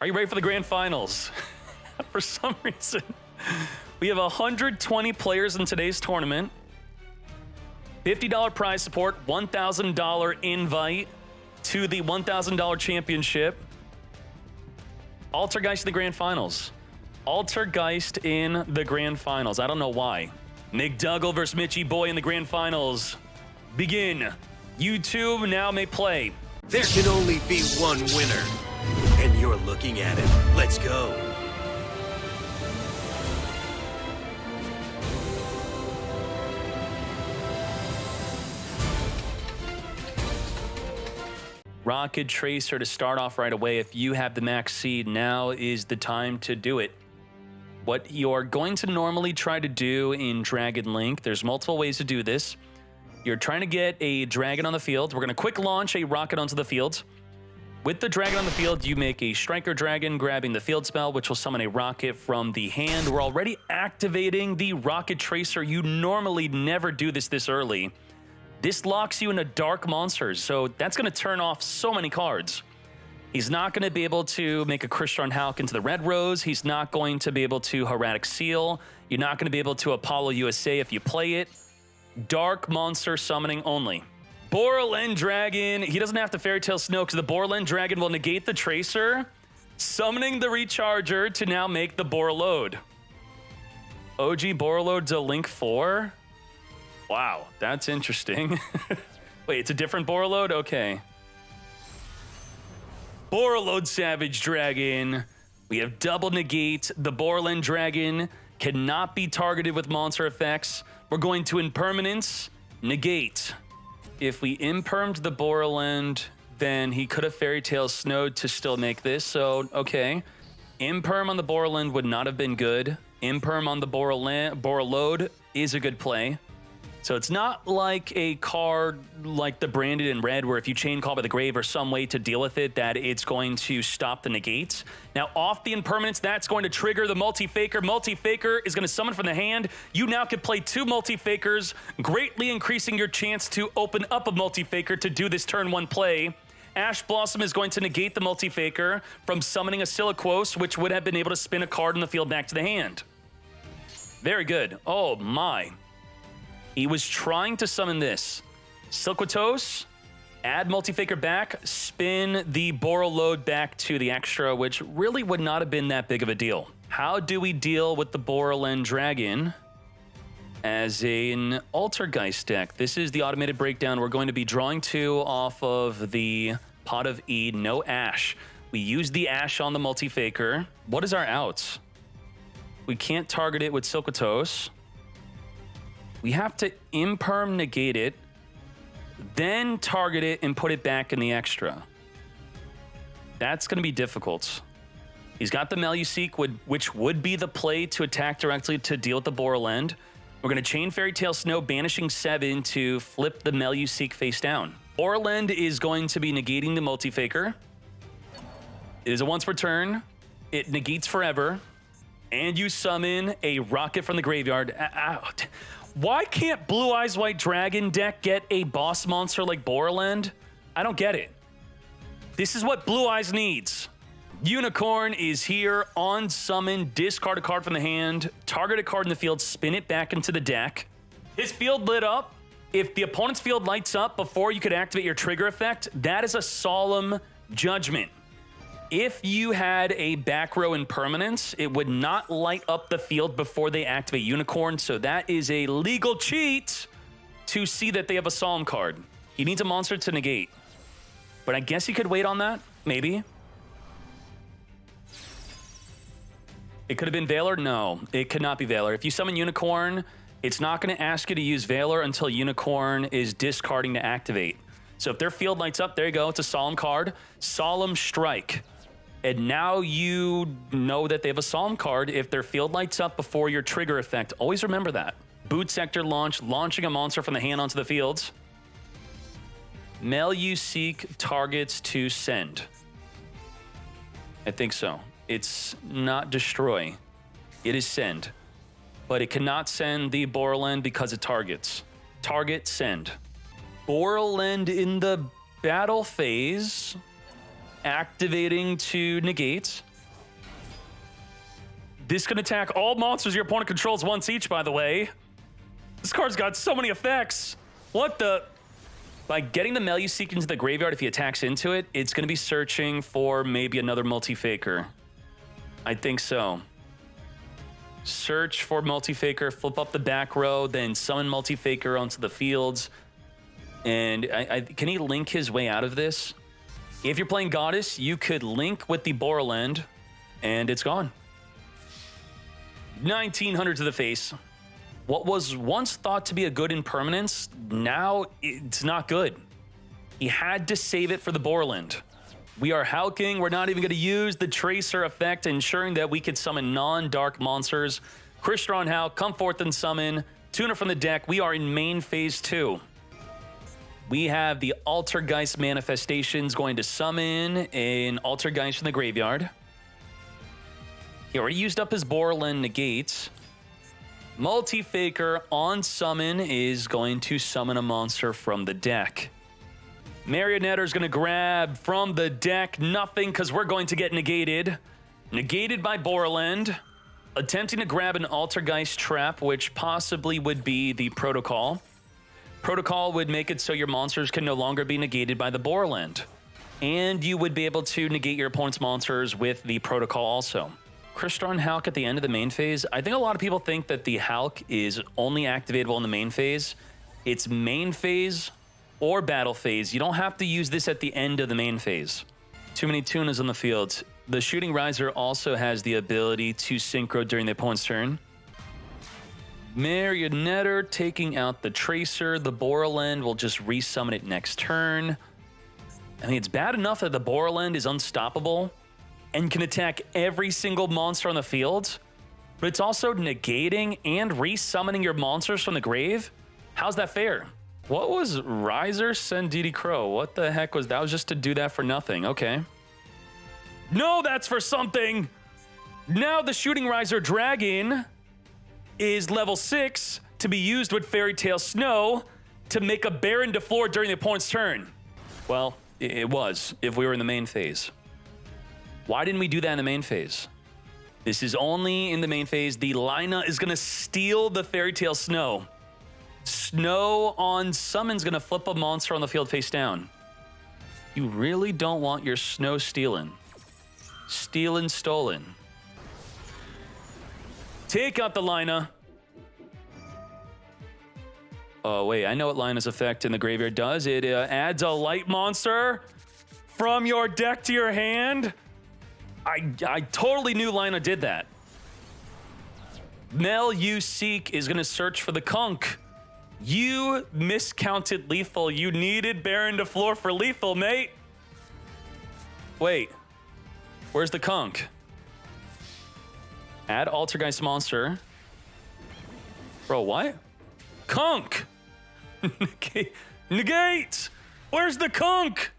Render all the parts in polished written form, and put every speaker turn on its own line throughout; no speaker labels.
Are you ready for the grand finals? For some reason, we have 120 players in today's tournament. $50 prize support, $1,000 invite to the $1,000 championship. Altergeist in the grand finals. Altergeist in the grand finals. I don't know why. McDougall versus Mitchy Boy in the grand finals. Begin. YouTube now may play.
There can only be one winner, and you're looking at it. Let's go.
Rocket Tracer to start off right away. If you have the max seed, now is the time to do it. What you're going to normally try to do in Dragon Link, there's multiple ways to do this. You're trying to get a dragon on the field. We're going to quick launch a rocket onto the field. With the dragon on the field, you make a striker dragon grabbing the field spell, which will summon a rocket from the hand. We're already activating the Rocket Tracer. You normally never do this early. This locks you into dark monsters, so that's going to turn off so many cards. He's not going to be able to make a Crystron Hulk into the Red Rose. He's not going to be able to Hieratic Seal. You're not going to be able to Apollo USA if you play it. Dark monster summoning only. Borrelend Dragon. He doesn't have to Fairy Tale Snow because the Borrelend Dragon will negate the Tracer, summoning the Recharger to now make the Borrelode. OG Borrelode to Link 4? Wow, that's interesting. Wait, it's a different Borrelode? Okay. Borrelode Savage Dragon. We have double negate. The Borrelend Dragon cannot be targeted with monster effects. We're going to Impermanence, negate. If we impermed the Borrelend, then he could have Fairy Tale Snowed to still make this, so okay. Imperm on the Borrelend would not have been good. Imperm on the Borrelode is a good play. So it's not like a card like the Branded in Red where if you chain call by the grave or some way to deal with it that it's going to stop the negates. Now off the Impermanence, that's going to trigger the Multi-Faker. Multi-Faker is going to summon from the hand. You now can play 2 Multi-Fakers, greatly increasing your chance to open up a Multi-Faker to do this turn 1 play. Ash Blossom is going to negate the Multi-Faker from summoning a Siliquos, which would have been able to spin a card in the field back to the hand. Very good. Oh my. He was trying to summon this. Silquatos, add Multi-Faker back, spin the Borrelode back to the extra, which really would not have been that big of a deal. How do we deal with the Borrelend Dragon as an Altergeist deck? This is the automated breakdown. We're going to be drawing 2 off of the Pot of E, no Ash. We use the Ash on the Multi-Faker. What is our outs? We can't target it with Silquatos. We have to imperm negate it, then target it and put it back in the extra. That's going to be difficult. He's got the Meluseek, which would be the play to attack directly to deal with the Borrelend. We're going to chain Fairy Tale Snow, banishing 7 to flip the Meluseek face down. Borrelend is going to be negating the Multi-Faker. It is a once per turn. It negates forever. And you summon a rocket from the graveyard. Out. Why can't Blue Eyes White Dragon deck get a boss monster like Borrelend? I don't get it. This is what Blue Eyes needs. Unicorn is here on summon, discard a card from the hand, target a card in the field, spin it back into the deck. His field lit up. If the opponent's field lights up before you could activate your trigger effect, that is a solemn judgment. If you had a back row Impermanence, it would not light up the field before they activate Unicorn, so that is a legal cheat to see that they have a Solemn card. He needs a monster to negate. But I guess he could wait on that, maybe. It could have been Valor? No, it could not be Valor. If you summon Unicorn, it's not going to ask you to use Valor until Unicorn is discarding to activate. So if their field lights up, there you go, it's a Solemn card. Solemn Strike. And now you know that they have a Solemn card if their field lights up before your trigger effect. Always remember that. Boot Sector launch, launching a monster from the hand onto the fields. Meluseek targets to send. I think so. It's not destroy. It is send. But it cannot send the Borrelend because it targets. Target, send. Borrelend in the battle phase. Activating to negate. This can attack all monsters your opponent controls once each, by the way. This card's got so many effects. What the? By getting the Meluseek into the graveyard, if he attacks into it, it's going to be searching for maybe another Multi-Faker. I think so. Search for Multi-Faker, flip up the back row, then summon Multi-Faker onto the fields. And can he link his way out of this? If you're playing Goddess, you could link with the Borrelend, and it's gone. 1900 to the face. What was once thought to be a good impermanence, now it's not good. He had to save it for the Borrelend. We are hulking. We're not even going to use the Tracer effect, ensuring that we could summon non-dark monsters. Crystron Hulk, come forth and summon. Tuner from the deck. We are in main phase 2. We have the Altergeist manifestations going to summon an Altergeist from the graveyard. He already used up his Borrelend negates. Multi-Faker on summon is going to summon a monster from the deck. Marionetta is going to grab from the deck nothing because we're going to get negated. Negated by Borrelend. Attempting to grab an Altergeist trap, which possibly would be the Protocol. Protocol would make it so your monsters can no longer be negated by the Borrelend. And you would be able to negate your opponent's monsters with the Protocol also. Crystron Hulk at the end of the main phase. I think a lot of people think that the Hulk is only activatable in the main phase. It's main phase or battle phase. You don't have to use this at the end of the main phase. Too many tunas on the field. The Shooting Riser also has the ability to synchro during the opponent's turn. Marionetta taking out the Tracer. The Borrelend will just resummon it next turn. I mean, it's bad enough that the Borrelend is unstoppable and can attack every single monster on the field, but it's also negating and resummoning your monsters from the grave? How's that fair? What was Riser send DD Crow? What the heck was that? Was just to do that for nothing. Okay. No, that's for something. Now the Shooting Riser Dragon is level 6 to be used with Fairy Tale Snow to make a Baron de Flor during the opponent's turn. Well, it was if we were in the main phase. Why didn't we do that in the main phase? This is only in the main phase. The Lina is going to steal the Fairy Tale Snow. Snow on summon's going to flip a monster on the field face down. You really don't want your Snow stealing. Stealing, stolen. Take out the Lina. Oh, wait. I know what Lina's effect in the graveyard does. It adds a light monster from your deck to your hand. I totally knew Lina did that. Meluseek is going to search for the Kunk. You miscounted lethal. You needed Baron de Flor for lethal, mate. Wait. Where's the Kunk? Add Altergeist monster. Bro, what? Kunk! Negate! Where's the Kunk?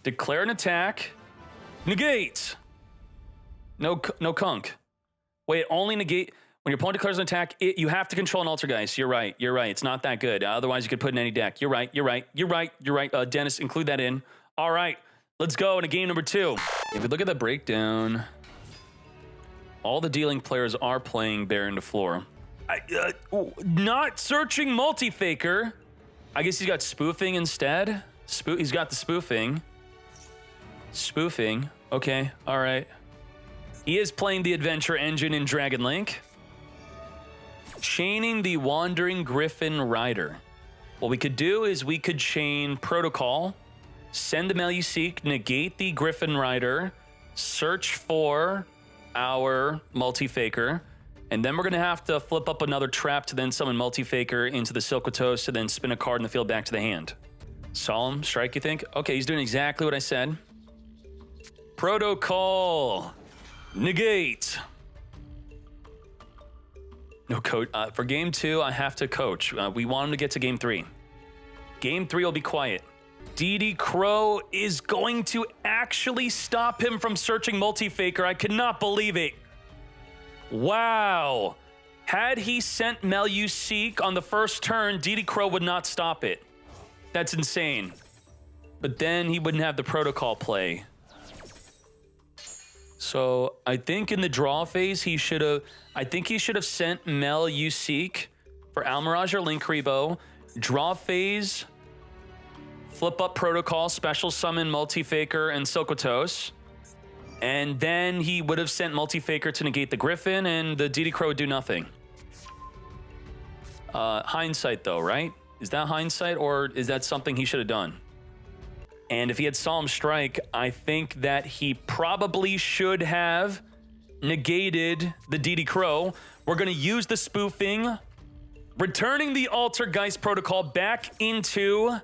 Declare an attack. Negate. No Kunk. Wait, only negate. When your opponent declares an attack, you have to control an Altergeist. You're right. You're right. It's not that good. Otherwise, you could put in any deck. You're right. You're right. You're right. You're right. Dennis, include that in. All right. Let's go into game number 2. If we look at the breakdown, all the dealing players are playing Baron de Flor. Not searching Multi-Faker. I guess he's got spoofing instead. He's got the spoofing. Spoofing. Okay. All right. He is playing the Adventure Engine in Dragon Link. Chaining the Wandering Griffin Rider. What we could do is we could chain Protocol, send the Meluseek, negate the Griffin Rider, search for our Multi-Faker, and then we're going to have to flip up another trap to then summon Multi-Faker into the Silquatos to then spin a card in the field back to the hand. Solemn Strike, you think? Okay, he's doing exactly what I said. Protocol. Negate. No coach. For game 2, I have to coach. We want him to get to game 3. Game 3 will be quiet. DD Crow is going to actually stop him from searching Multi-Faker. I cannot believe it. Wow. Had he sent Meluseek on the first turn, DD Crow would not stop it. That's insane. But then he wouldn't have the Protocol play. So I think in the draw phase, he should have... I think he should have sent Mel You Seek for Almirage or Link Rebo. Draw phase, flip up Protocol, special summon Multi-Faker and Silcotos. And then he would have sent Multi-Faker to negate the Griffin, and the DD Crow would do nothing. Hindsight, though, right? Is that hindsight, or is that something he should have done? And if he had Solemn Strike, I think that he probably should have negated the DD Crow. We're going to use the spoofing, returning the Altergeist Protocol back into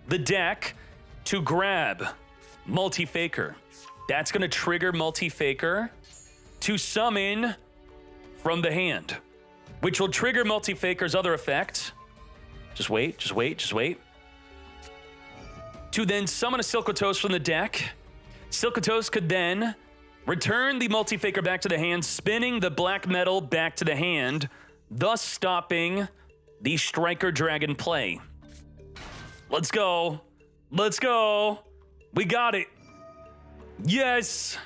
the deck to grab Multi-Faker. That's going to trigger Multi-Faker to summon from the hand, which will trigger Multi-Faker's other effect. Just wait, just wait, just wait. To then summon a Silcotos from the deck. Silcotos could then return the Multi-Faker back to the hand, spinning the black metal back to the hand, thus stopping the Striker Dragon play. Let's go. Let's go. We got it. Yes.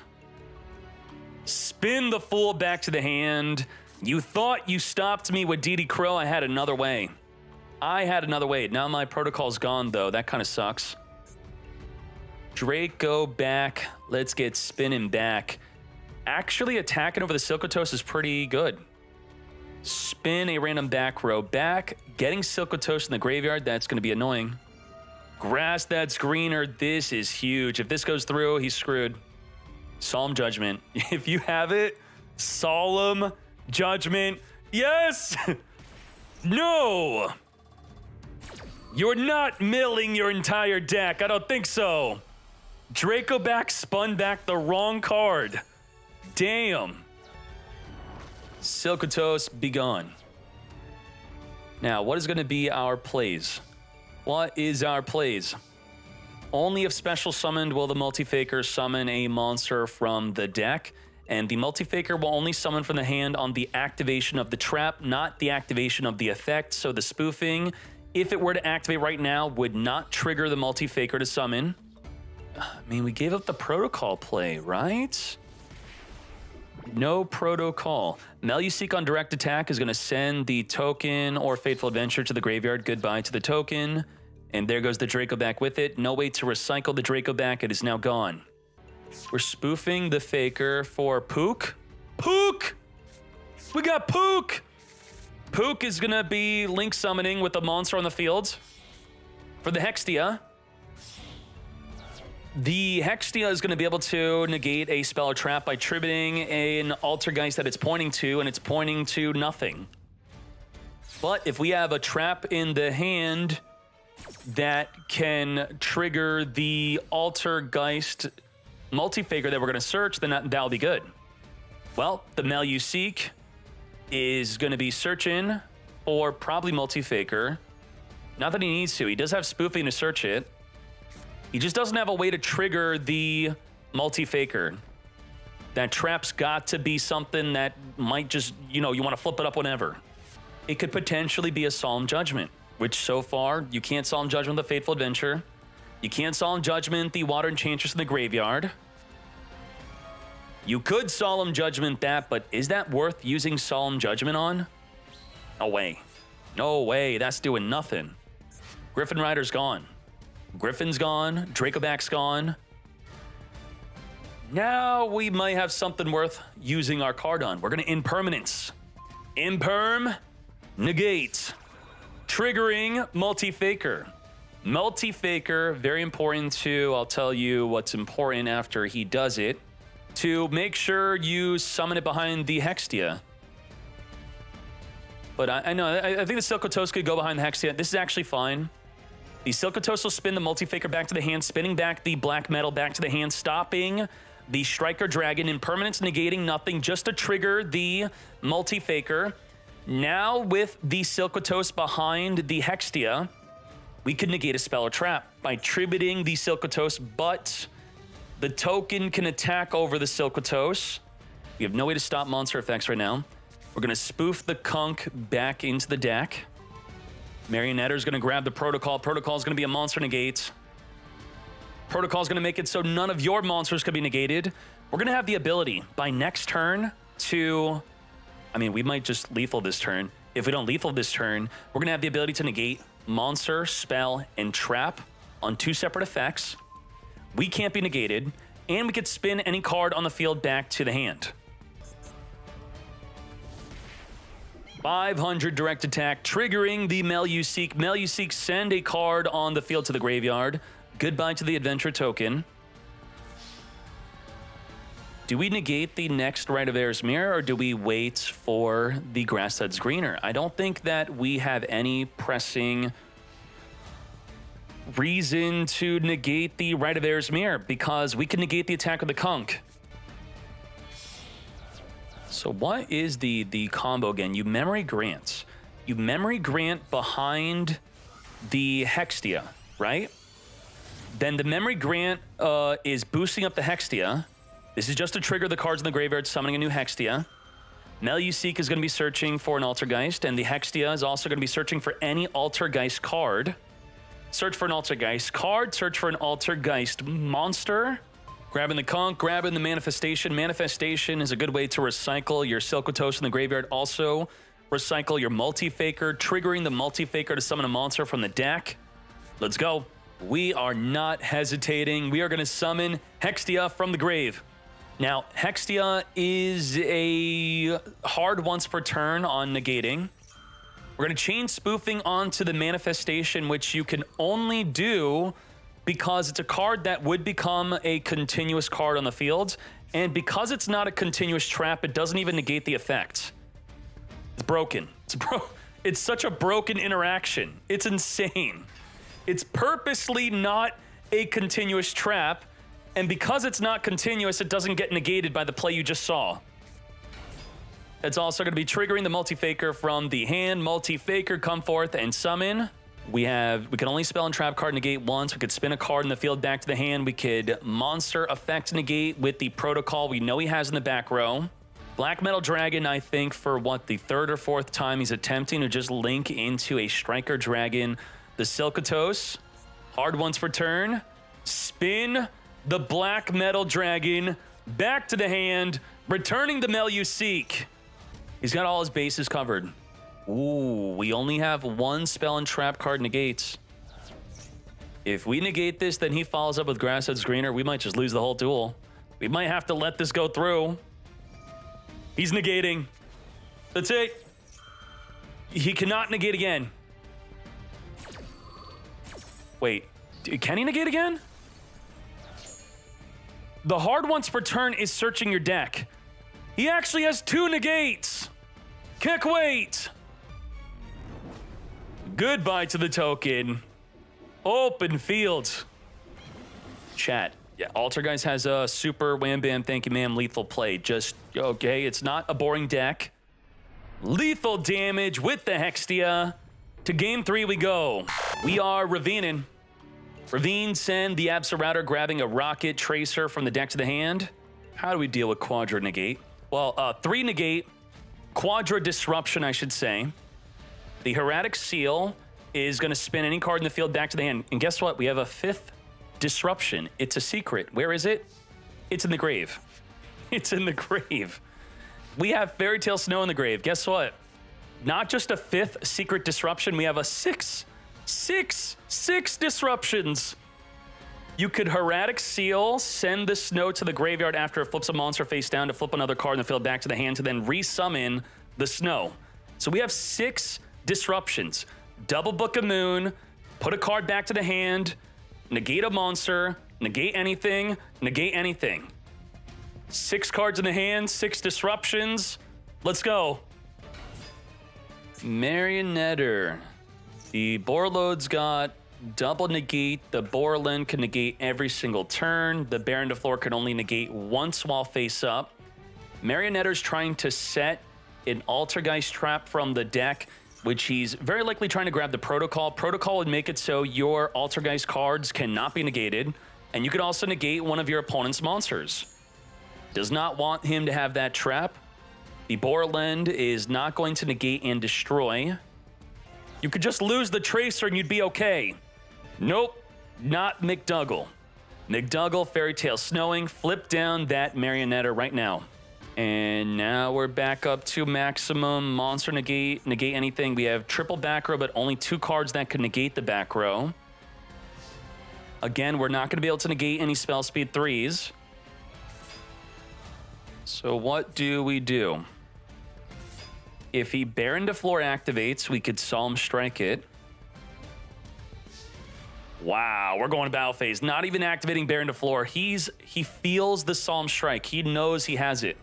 Spin the Fool back to the hand. You thought you stopped me with DD Crow. I had another way. I had another way. Now my protocol's gone, though. That kind of sucks. Draco back. Let's get spinning back. Actually, attacking over the Silcotos is pretty good. Spin a random back row back. Getting Silcotos in the graveyard, that's going to be annoying. Grass that's greener. This is huge. If this goes through, he's screwed. Solemn Judgment. If you have it, Solemn Judgment. Yes! No! You're not milling your entire deck. I don't think so. Draco back spun back the wrong card. Damn. Silcotos, be gone. Now, what is going to be our plays? What is our plays? Only if special summoned will the Multi-Faker summon a monster from the deck, and the Multi-Faker will only summon from the hand on the activation of the trap, not the activation of the effect. So the spoofing, if it were to activate right now, would not trigger the Multi-Faker to summon. I mean, we gave up the protocol play, right? No protocol. Mel You Seek on direct attack is going to send the token or Fateful Adventure to the graveyard. Goodbye to the token. And there goes the Draco back with it. No way to recycle the Draco back. It is now gone. We're spoofing the Faker for Pook. Pook! We got Pook! Pook is going to be link summoning with a monster on the field for the Hextia. The Hextia is going to be able to negate a spell or trap by tributing an Altergeist that it's pointing to, and it's pointing to nothing. But if we have a trap in the hand that can trigger the Altergeist Multi-Faker that we're going to search, then that'll be good. Well, the Mel You Seek is going to be searching for probably Multi-Faker. Not that he needs to. He does have spoofing to search it. He just doesn't have a way to trigger the Multi-Faker. That trap's got to be something that might just, you want to flip it up whenever. It could potentially be a Solemn Judgment, which so far, you can't Solemn Judgment the Fateful Adventure. You can't Solemn Judgment the Water Enchantress in the graveyard. You could Solemn Judgment that, but is that worth using Solemn Judgment on? No way. No way. That's doing nothing. Griffin Rider's gone. Griffin's gone. Dracoback's gone. Now we might have something worth using our card on. We're going to Impermanence. Imperm, negate. Triggering Multi-Faker. Multi-Faker, very important too. I'll tell you what's important after he does it. To make sure you summon it behind the Hextia. But I know, I think the Silcotos could go behind the Hextia. This is actually fine. The Silcotos will spin the Multi-Faker back to the hand, spinning back the black metal back to the hand, stopping the Striker Dragon, Impermanence negating nothing, just to trigger the Multi-Faker. Now with the Silcotos behind the Hextia, we could negate a spell or trap by tributing the Silcotos, but the token can attack over the Silcotos. We have no way to stop monster effects right now. We're going to spoof the Kunk back into the deck. Marionetter's going to grab the Protocol. Protocol's going to be a monster negate. Protocol is going to make it so none of your monsters can be negated. We're going to have the ability by next turn to... I mean, we might just lethal this turn. If we don't lethal this turn, we're going to have the ability to negate monster, spell, and trap on 2 separate effects. We can't be negated, and we could spin any card on the field back to the hand. 500 direct attack, triggering the Meluseek. Meluseek, send a card on the field to the graveyard. Goodbye to the adventure token. Do we negate the next Rite of Air's Mirror, or do we wait for the Grasslands Greener? I don't think that we have any pressing reason to negate the Rite of Air's Mirror, because we can negate the attack of the Kunk. So what is the combo again? You Memory Grant. You Memory Grant behind the Hextia, right? Then the Memory Grant is boosting up the Hextia. This is just to trigger the cards in the graveyard, summoning a new Hextia. Meluseek is going to be searching for an Altergeist, and the Hextia is also going to be searching for any Altergeist card. Search for an Altergeist card, search for an Altergeist monster. Grabbing the Conch, grabbing the Manifestation. Manifestation is a good way to recycle your Silcotos in the graveyard. Also, recycle your Multi-Faker, triggering the Multi-Faker to summon a monster from the deck. Let's go. We are not hesitating. We are going to summon Hextia from the grave. Now, Hextia is a hard once per turn on negating. We're going to chain spoofing onto the Manifestation, which you can only do because it's a card that would become a continuous card on the field. And because it's not a continuous trap, it doesn't even negate the effect. It's broken. It's such a broken interaction. It's insane. It's purposely not a continuous trap, and because it's not continuous, it doesn't get negated by the play you just saw. It's also going to be triggering the Multi-Faker from the hand. Multi-Faker, come forth and summon. We can only spell and trap card negate once. We could spin a card in the field back to the hand. We could monster effect negate with the protocol we know he has in the back row. Black Metal Dragon, I think, for what, the 3rd or 4th time he's attempting to just link into a Striker Dragon. The Silcotos, hard once per turn. Spin the Black Metal Dragon back to the hand, returning the Meluseek. He's got all his bases covered. Ooh, we only have 1 spell and trap card negates. If we negate this, then he follows up with Grasslands Greener. We might just lose the whole duel. We might have to let this go through. He's negating. That's it. He cannot negate again. Wait, can he negate again? The hard once per turn is searching your deck. He actually has 2 negates. Can't wait. Goodbye to the token. Open field. Chat. Yeah, Altergeist has a super wham bam thank you ma'am lethal play. Just, okay, it's not a boring deck. Lethal damage with the Hextia. To game 3 we go. We are Ravinin. Ravine, send the Absolouter, grabbing a Rocket Tracer from the deck to the hand. How do we deal with Quadra Negate? Well, 3 Negate, Quadra Disruption, I should say. The Hieratic Seal is going to spin any card in the field back to the hand. And guess what? We have a 5th Disruption. It's a secret. Where is it? It's in the grave. It's in the grave. We have Fairy Tale Snow in the grave. Guess what? Not just a 5th secret disruption, we have a 6 disruptions. You could Hieratic Seal, send the snow to the graveyard after it flips a monster face down to flip another card in the field back to the hand to then resummon the snow. So we have 6 disruptions. Double Book of Moon, put a card back to the hand, negate a monster, negate anything, negate anything. 6 cards in the hand, 6 disruptions. Let's go. Marionetter. The Borreload's got double negate. The Borrelend can negate every single turn. The Baron de Flor can only negate once while face up. Marionetter's trying to set an Altergeist trap from the deck, which he's very likely trying to grab the Protocol. Protocol would make it so your Altergeist cards cannot be negated, and you could also negate one of your opponent's monsters. Does not want him to have that trap. The Borrelend is not going to negate and destroy. You could just lose the Tracer and you'd be okay. Nope, not McDougall. McDougall, Fairy Tale Snowing, flip down that Marionetta right now. And now we're back up to maximum monster negate anything. We have triple back row, but only 2 cards that can negate the back row. Again, we're not going to be able to negate any spell speed 3s. So what do we do? If he Baron to Floor activates, we could Solemn Strike it. Wow, we're going to battle phase. Not even activating Baron to Floor. He feels the Solemn Strike. He knows he has it.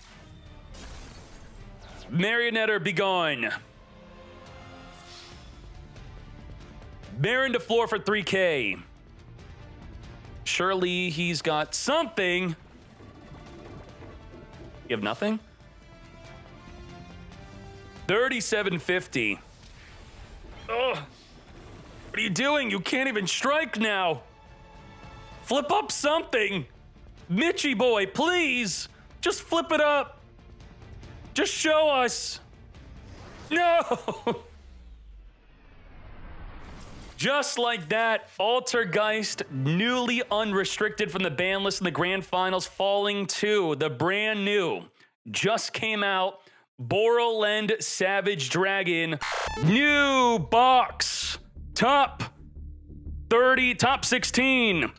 Marionetta, be gone. Baron to Floor for 3K. Surely he's got something. You have nothing? 3750. Ugh. What are you doing? You can't even strike now. Flip up something. Mitchy boy, please. Just flip it up. Just show us. No. Just like that, Altergeist, newly unrestricted from the ban list in the grand finals, falling to the brand new, just came out, Borrelend Savage Dragon, new box, top 30, top 16,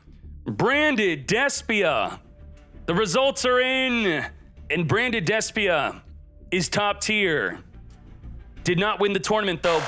branded Despia. The results are in, and branded Despia is top tier. Did not win the tournament though.